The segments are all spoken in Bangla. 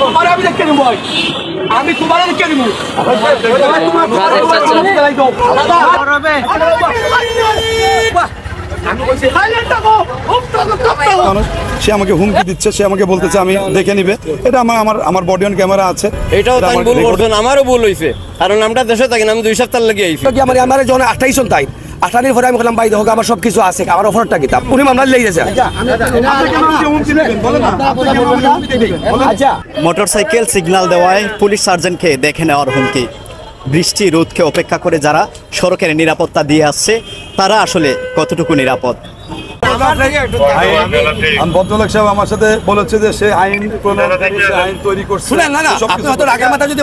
তোমার আমি দেখে নিব আমি তোমার দেখে নিব সে আমাকে হুমকি দিচ্ছে, সে আমাকে বলতেছে আমি দেখে নিবে। এটা আমার বডি অন ক্যামেরা আছে। এটাও তাই ভুল করছেন, আমারও ভুল হইছে, কারণ আমরা দেশে থাকি না, আমি 2 সপ্তাহ লাগে আইছি। আমার জন 28 তাই 28 পরে আমি বললাম ভাই দেখো আমার সব কিছু আছে, আমার অফারটা কিতাব উনি মামলা লেগে গেছে। মোটরসাইকেল সিগন্যাল দেওয়ায় পুলিশ সার্জেন্টকে দেখে নেওয়ার হুমকি। বৃষ্টি রোদকে অপেক্ষা করে যারা সড়কের নিরাপত্তা দিয়ে আসছে তারা আসলে কতটুকু নিরাপদ? ভদ্রলোক সাহেব আমার সাথে বলেছে যে সে আইন প্রণয়নকারী, সে আইন তৈরি করছে। না না আপনি হয়তো রাগা মাথা যদি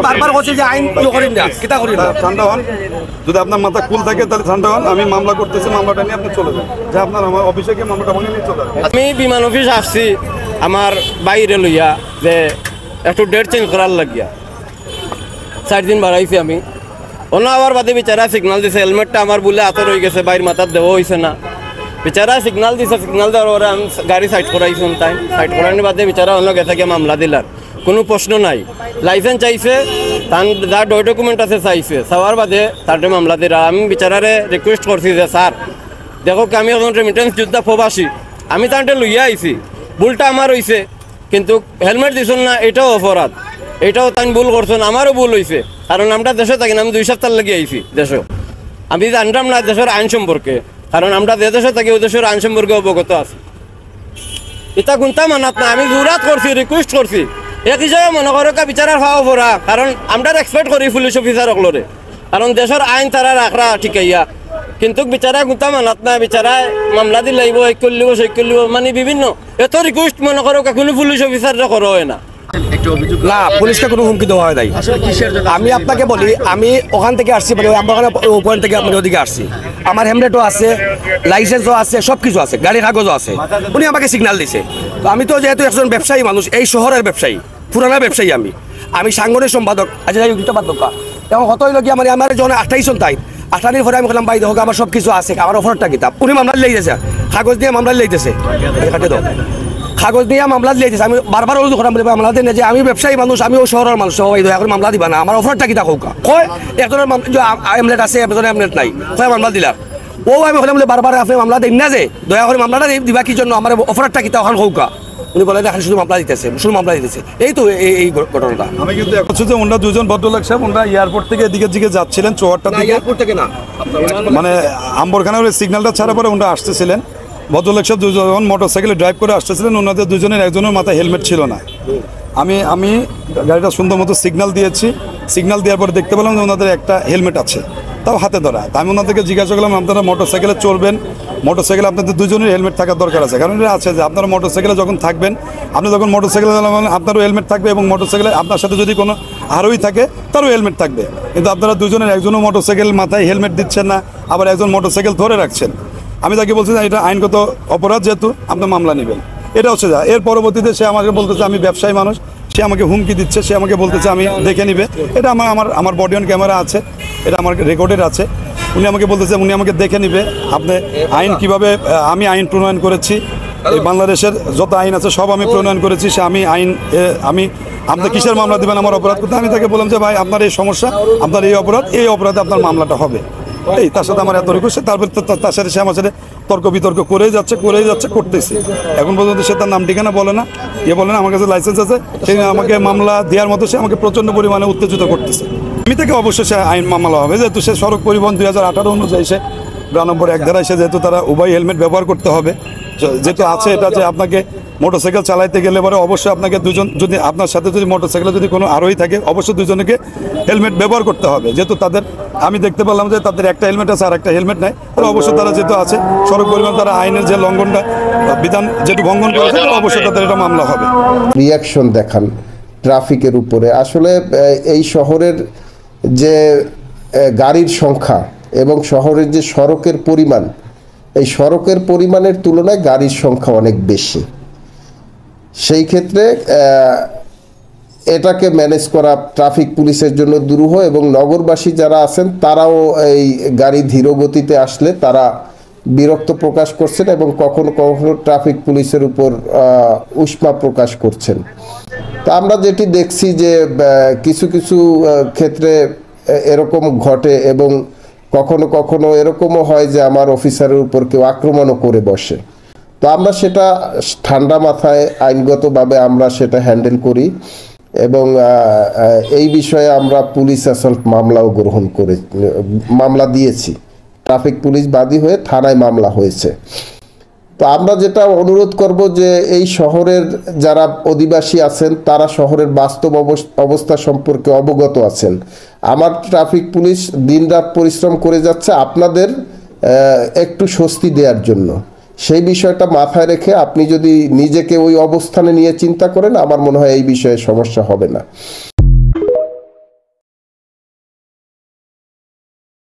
বারবার বলছি যে আইন করেন না, কিতা করেন না। ঠান্ডা হন, যদি আপনার মাথা কুল থাকে তাহলে ঠান্ডা হন। আমি মামলা করতেছি, মামলাটা নিয়ে আপনি চলে যান, যে আপনার আমার অফিসে গিয়ে মামলাটা ভাঙিয়ে নিয়ে চলে যান। আমি বিমান অফিস আসছি আমার বাইরে লইয়া যে একটু ডেট চেঞ্জ করার লাগিয়া 4 দিন বাড়াইছি আমি। অন্য আবার বাদে বিচারা সিগনাল দিছে, হেলমেটটা আমার বলে হাতে রয়ে গেছে, বাইর মাথার দেওয়া হয়েছে না। বিচারা সিগনাল দিছে, সিগনাল দেওয়ার পরে আমি গাড়ি সাইড করাইছি, তাই সাইড করানোর বাদে বিচারা অন্য গেছে গিয়ে মামলা দিলার কোনো প্রশ্ন নাই। লাইসেন্স চাইছে, তার যা ডকুমেন্ট আছে চাইছে, চাওয়ার বাদে তার মামলা দিলার। আমি বিচারারে রিকোয়েস্ট করছি যে স্যার দেখো আমি এখন রেমিটেন্স যোদ্ধা প্রবাসী, আমি তাঁতে লইয়া আইছি, ভুলটা আমার হয়েছে, কিন্তু হেলমেট দিছেন না, এটাও অপরাধ, এটাও তাই ভুল করছেন, আমারও ভুল হয়েছে, কারণ আমরা দেশে থাকি না, আমি 2 সপ্তাহ লাগে আইছি দেশে। আমি জানতাম না দেশের আইন সম্পর্কে, কারণ আমরা যে দেশে থাকি ওই দেশের আইন সম্পর্কে অবগত আছি। এটা কোনটা মানাত না, আমি জোরাত করছি, রিকোয়েস্ট করছি, এক হিসাবে মনে করো বিচারার খাওয়া পড়া, কারণ আমরা এক্সপেক্ট করি পুলিশ অফিসার সকলরে, কারণ দেশের আইন তারা রাখরা ঠিকাইয়া, কিন্তু বিচারা কোনটা মানাত না, বিচারায় মামলা দিল লাগব, এই করলিব সেই করলিব, মানে বিভিন্ন এত রিকোয়েস্ট মনে করো কোনো পুলিশ অফিসাররা করা হয় না। না পুলিশকে কোনো হুমকি দেওয়া হয় নাই। আমি আপনাকে বলি, আমি ওখান থেকে আসছি, মানে আমার ওখান থেকে আপনার ওদিকে আসছি, আমার হেলমেটও আছে, লাইসেন্সও আছে, সব কিছু আছে, গাড়ির কাগজও আছে। উনি আমাকে সিগন্যাল দিছে। তো আমি তো যেহেতু একজন ব্যবসায়ী মানুষ, এই শহরের ব্যবসায়ী, পুরানা ব্যবসায়ী, আমি সাংগঠনিক সম্পাদক, আজ বাধ্যকা এবং কত হইল কি আমার জন 28 তাই 28 পরে আমি বললাম ভাই দেখো আমার সব কিছু আছে, আমার অফারটা কিতাব উনি মামলা লেগে গেছে, কাগজ দিয়ে মামলা লেগেছে, কাগজ দিয়ে মামলা দিয়েছে। আমি বারবার অনুরোধ করাম মামলা দেন যে আমি ব্যবসায়ী মানুষ, আমি ও শহরের মানুষ, সবাই দয়া করে মামলা দিবা না, আমার অফারটা কিতা হোক কয় একজনের এমলেট আছে, একজনের এমলেট নাই, কয় মামলা দিলার ও আমি হলাম বারবার আপনি মামলা দিন না, যে দয়া করে মামলাটা দিবা কি জন্য, আমার অফারটা কিতা ওখান হোক। উনি বলেন এখন শুধু মামলা দিতেছে, শুধু মামলা দিতেছে, এই তো এই ঘটনাটা। আমি কিন্তু হচ্ছে যে ওনারা দুজন ভদ্রলোক সাহেব, ওনারা এয়ারপোর্ট থেকে এদিকে দিকে যাচ্ছিলেন, চৌহাট্টা থেকে, এয়ারপোর্ট থেকে না মানে আম্বরখানার সিগন্যালটা ছাড়া পরে ওনারা আসতেছিলেন। ভদ্রলোক সাহেব দুজন মোটরসাইকেলে ড্রাইভ করে আসতেছিলেন, ওনাদের দুজনের একজনের মাথায় হেলমেট ছিল না। আমি গাড়িটা সুন্দর মতো সিগন্যাল দিয়েছি, সিগন্যাল দেওয়ার পরে দেখতে পেলাম যে ওনাদের একটা হেলমেট আছে, তাও হাতে ধরা। আমি ওনাদেরকে জিজ্ঞাসা করলাম আপনারা মোটরসাইকেলে চলবেন, মোটরসাইকেলে আপনাদের দুজনের হেলমেট থাকার দরকার আছে, কারণ এটা আছে যে আপনারা মোটরসাইকেলে যখন থাকবেন, আপনি যখন মোটরসাইকেলে চালাবেন আপনারও হেলমেট থাকবে, এবং মোটরসাইকেলে আপনার সাথে যদি কোনো আরোহী থাকে তারও হেলমেট থাকবে। কিন্তু আপনারা দুজনের একজনও মোটরসাইকেল মাথায় হেলমেট দিচ্ছেন না, আবার একজন মোটরসাইকেল ধরে রাখছেন। আমি তাকে বলছি না এটা আইনগত অপরাধ, যেহেতু আপনি মামলা নেবেন। এটা হচ্ছে যা। এর পরবর্তীতে সে আমাকে বলতেছে আমি ব্যবসায়ী মানুষ, সে আমাকে হুমকি দিচ্ছে, সে আমাকে বলতেছে আমি দেখে নিবে। এটা আমার বডি অন ক্যামেরা আছে, এটা আমার রেকর্ডের আছে। উনি আমাকে বলতেছে উনি আমাকে দেখে নিবে। আপনি আইন কিভাবে, আমি আইন প্রণয়ন করেছি, এই বাংলাদেশের যত আইন আছে সব আমি প্রণয়ন করেছি, সে আমি আপনি কিসের মামলা দিবেন আমার অপরাধ করতে। আমি তাকে বললাম যে ভাই আপনার এই সমস্যা, আপনার এই অপরাধ, এই অপরাধে আপনার মামলাটা হবে। এই তার সাথে আমার এত রিকোয়েস্ট, তারপর তার সাথে সে আমার সাথে তর্ক বিতর্ক করেই যাচ্ছে করতেছি। এখন পর্যন্ত সে তার নাম ঠিকানা বলে না, বলে না আমার কাছে লাইসেন্স আছে, সে আমাকে মামলা দেওয়ার মতো সে আমাকে প্রচণ্ড পরিমাণে উত্তেজিত করতেছে। আমি থেকে অবশ্যই সে আইন মামলা হবে, যেহেতু সে সড়ক পরিবহন 2018 অনুযায়ী সে 92 এক ধারায় সে, যেহেতু তারা উভয় হেলমেট ব্যবহার করতে হবে, যেহেতু আছে এটা যে আপনাকে মোটরসাইকেল চালাইতে গেলে পরে অবশ্যই আপনাকে দুজন, যদি আপনার সাথে যদি মোটরসাইকেলে যদি কোনো আরোহী থাকে অবশ্যই দুজনকে হেলমেট ব্যবহার করতে হবে। যেহেতু তাদের, আমি দেখতে পেলাম যে তাদের একটা হেলমেট আছে আর একটা হেলমেট নাই, তাহলে অবশ্যই তারা যেহেতু আছে সড়ক পরিবহন, তারা আইনের যে লঙ্ঘনটা বিধান যেটু ভঙ্গন করেছে, অবশ্যই তাদের এটা মামলা হবে। রিয়াকশন দেখান ট্রাফিকের উপরে। আসলে এই শহরের যে গাড়ির সংখ্যা এবং শহরের যে সড়কের পরিমাণ, এই সড়কের পরিমাণের তুলনায় গাড়ির সংখ্যা অনেক বেশি। সেই ক্ষেত্রে এটাকে ম্যানেজ করা ট্রাফিক পুলিশের জন্য দুরূহ, এবং নগরবাসী যারা আছেন তারাও এই গাড়ি ধীর গতিতে আসলে তারা বিরক্ত প্রকাশ করছেন এবং কখনো কখনো ট্রাফিক পুলিশের উপর উষ্মা প্রকাশ করছেন। তা আমরা যেটি দেখছি যে কিছু কিছু ক্ষেত্রে এরকম ঘটে এবং কখনো কখনো এরকমও হয় যে আমার অফিসারের উপর কেউ আক্রমণও করে বসে। তো আমরা সেটা ঠান্ডা মাথায় আইনগতভাবে আমরা সেটা হ্যান্ডেল করি এবং এই বিষয়ে আমরা পুলিশ অ্যাসল্ট মামলাও মামলা দিয়েছি। ট্রাফিক পুলিশ বাদী হয়ে থানায় মামলা হয়েছে। তো আমরা যেটা অনুরোধ করব যে এই শহরের যারা অধিবাসী আছেন তারা শহরের বাস্তব অবস্থা সম্পর্কে অবগত আছেন। আমার ট্রাফিক পুলিশ দিনরাত পরিশ্রম করে যাচ্ছে আপনাদের একটু স্বস্তি দেওয়ার জন্য। সেই বিষয়টা মাথায় রেখে আপনি যদি নিজেকে ওই অবস্থানে নিয়ে চিন্তা করেন, আমার মনে হয় এই বিষয়ে সমস্যা হবে না।